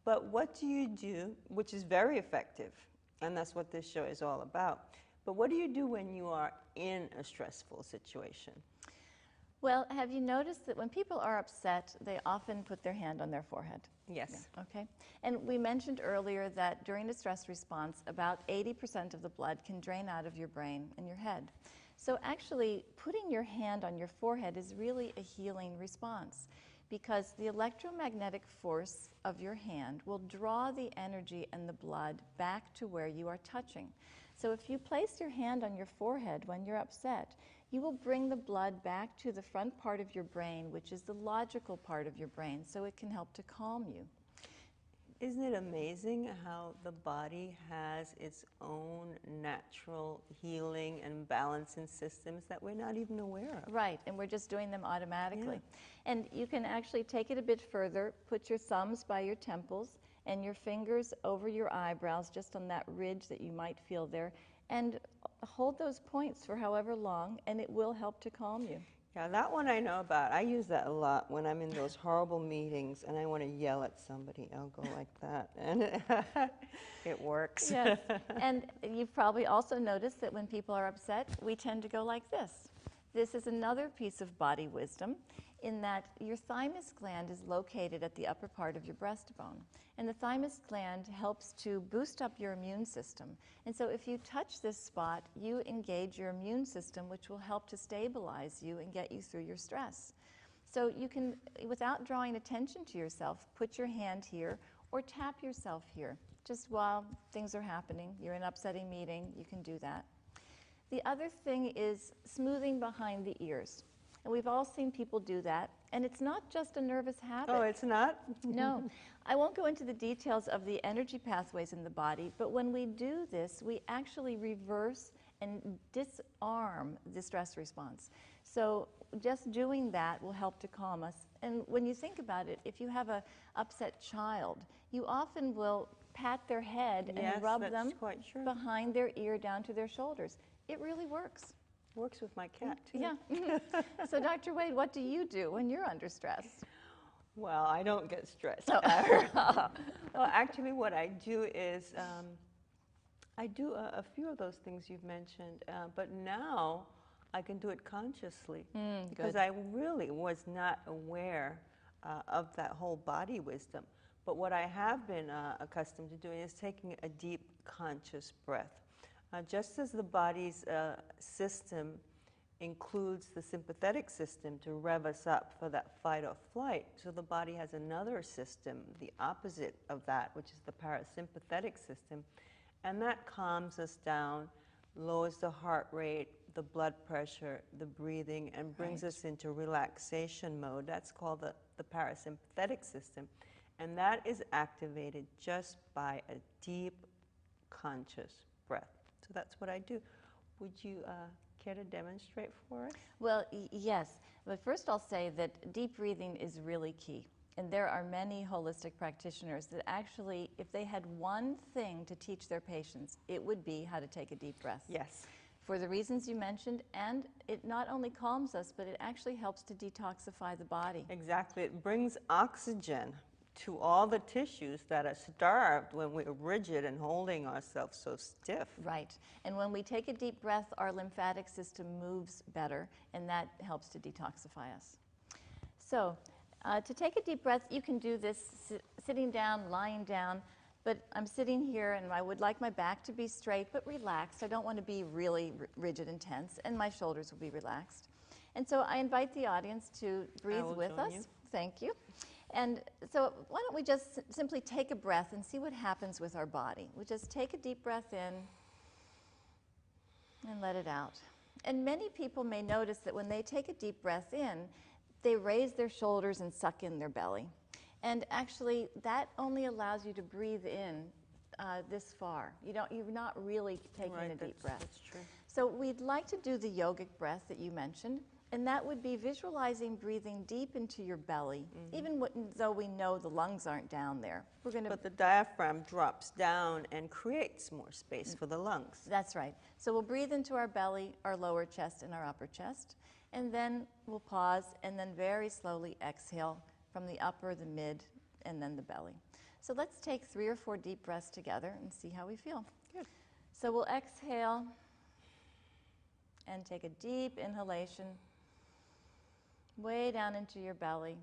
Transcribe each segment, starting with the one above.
But what do you do, which is very effective, and that's what this show is all about, but what do you do when you are in a stressful situation? Well, have you noticed that when people are upset, they often put their hand on their forehead? Yes. Yeah, okay. And we mentioned earlier that during a stress response, about 80% of the blood can drain out of your brain and your head. So actually, putting your hand on your forehead is really a healing response, because the electromagnetic force of your hand will draw the energy and the blood back to where you are touching. So if you place your hand on your forehead when you're upset, you will bring the blood back to the front part of your brain, which is the logical part of your brain, so it can help to calm you. Isn't it amazing how the body has its own natural healing and balancing systems that we're not even aware of? Right, and we're just doing them automatically. Yeah. And you can actually take it a bit further, put your thumbs by your temples and your fingers over your eyebrows, just on that ridge that you might feel there, and hold those points for however long, and it will help to calm you. Yeah, that one I know about. I use that a lot when I'm in those horrible meetings and I want to yell at somebody. I'll go like that, and it works. Yes, and you've probably also noticed that when people are upset, we tend to go like this. This is another piece of body wisdom, in that your thymus gland is located at the upper part of your breastbone. And the thymus gland helps to boost up your immune system. And so if you touch this spot, you engage your immune system, which will help to stabilize you and get you through your stress. So you can, without drawing attention to yourself, put your hand here or tap yourself here. Just while things are happening, you're in an upsetting meeting, you can do that. The other thing is smoothing behind the ears. And we've all seen people do that. And it's not just a nervous habit. Oh, it's not? No. I won't go into the details of the energy pathways in the body, but when we do this, we actually reverse and disarm the stress response. So just doing that will help to calm us. And when you think about it, if you have an upset child, you often will pat their head and rub them behind their ear down to their shoulders. It really works. Works with my cat, too. Yeah. So, Dr. Wade, what do you do when you're under stress? Well, I don't get stressed. Oh. Well, actually, what I do is I do a few of those things you've mentioned, but now I can do it consciously because I really was not aware of that whole body wisdom. But what I have been accustomed to doing is taking a deep, conscious breath. Just as the body's system includes the sympathetic system to rev us up for that fight or flight, so the body has another system, the opposite of that, which is the parasympathetic system, and that calms us down, lowers the heart rate, the blood pressure, the breathing, and brings us into relaxation mode. That's called the parasympathetic system, and that is activated just by a deep, conscious breath. So that's what I do. Would you care to demonstrate for us? Well, yes. But first I'll say that deep breathing is really key. And there are many holistic practitioners that actually, if they had one thing to teach their patients, it would be how to take a deep breath. Yes. For the reasons you mentioned, and it not only calms us, but it actually helps to detoxify the body. Exactly. It brings oxygen to all the tissues that are starved when we're rigid and holding ourselves so stiff. Right. And when we take a deep breath, our lymphatic system moves better, and that helps to detoxify us. So, to take a deep breath, you can do this sitting down, lying down, but I'm sitting here and I would like my back to be straight but relaxed. I don't want to be really rigid and tense, and my shoulders will be relaxed. And so I invite the audience to breathe with us. Thank you. And so why don't we just simply take a breath and see what happens with our body. We just take a deep breath in and let it out. And many people may notice that when they take a deep breath in, they raise their shoulders and suck in their belly. And actually, that only allows you to breathe in this far. You're not really taking a deep breath. That's true. So we'd like to do the yogic breath that you mentioned. And that would be visualizing breathing deep into your belly, even though we know the lungs aren't down there. But the diaphragm drops down and creates more space for the lungs. That's right. So we'll breathe into our belly, our lower chest, and our upper chest. And then we'll pause and then very slowly exhale from the upper, the mid, and then the belly. So let's take 3 or 4 deep breaths together and see how we feel. Good. So we'll exhale and take a deep inhalation way down into your belly,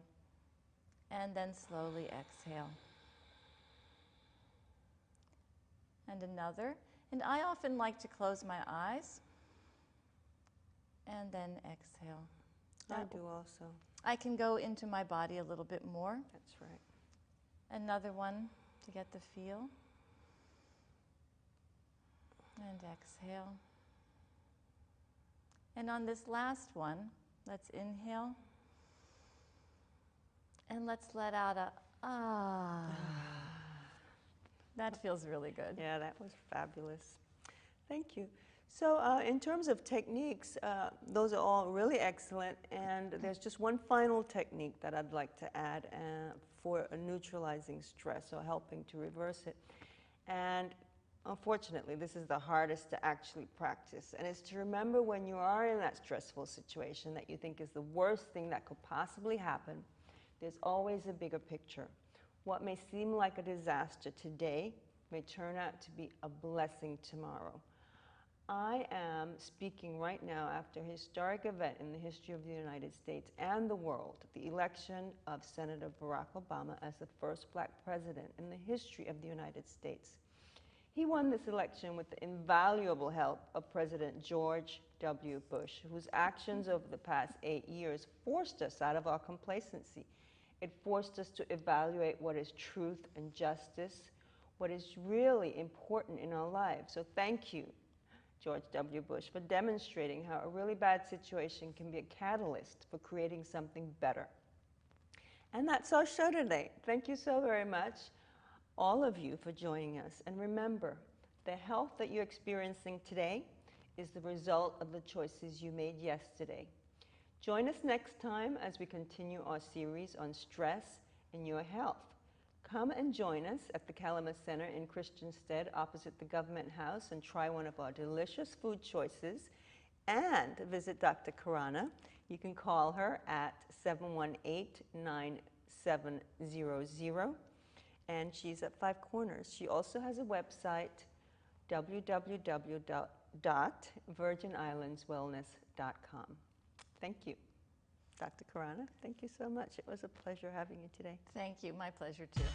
and then slowly exhale. And another. And I often like to close my eyes and then exhale. I do also. I can go into my body a little bit more. That's right. Another one to get the feel. And exhale. And on this last one, let's inhale. And let's let out a ah. That feels really good. Yeah, that was fabulous. Thank you. So in terms of techniques, those are all really excellent. And there's just one final technique that I'd like to add for neutralizing stress or helping to reverse it. And unfortunately, this is the hardest to actually practice. And it's to remember when you are in that stressful situation that you think is the worst thing that could possibly happen, there's always a bigger picture. What may seem like a disaster today may turn out to be a blessing tomorrow. I am speaking right now after a historic event in the history of the United States and the world, the election of Senator Barack Obama as the first black president in the history of the United States. He won this election with the invaluable help of President George W. Bush, whose actions over the past 8 years forced us out of our complacency. It forced us to evaluate what is truth and justice, what is really important in our lives. So thank you, George W. Bush, for demonstrating how a really bad situation can be a catalyst for creating something better. And that's our show today. Thank you so very much, all of you, for joining us. And remember, the health that you're experiencing today is the result of the choices you made yesterday. Join us next time as we continue our series on stress and your health. Come and join us at the Calumet Center in Christiansted opposite the Government House and try one of our delicious food choices and visit Dr. Karana. You can call her at 718-9700 and she's at 5 Corners. She also has a website, www.virginislandswellness.com. Thank you. Dr. Karana, thank you so much. It was a pleasure having you today. Thank you. My pleasure, too.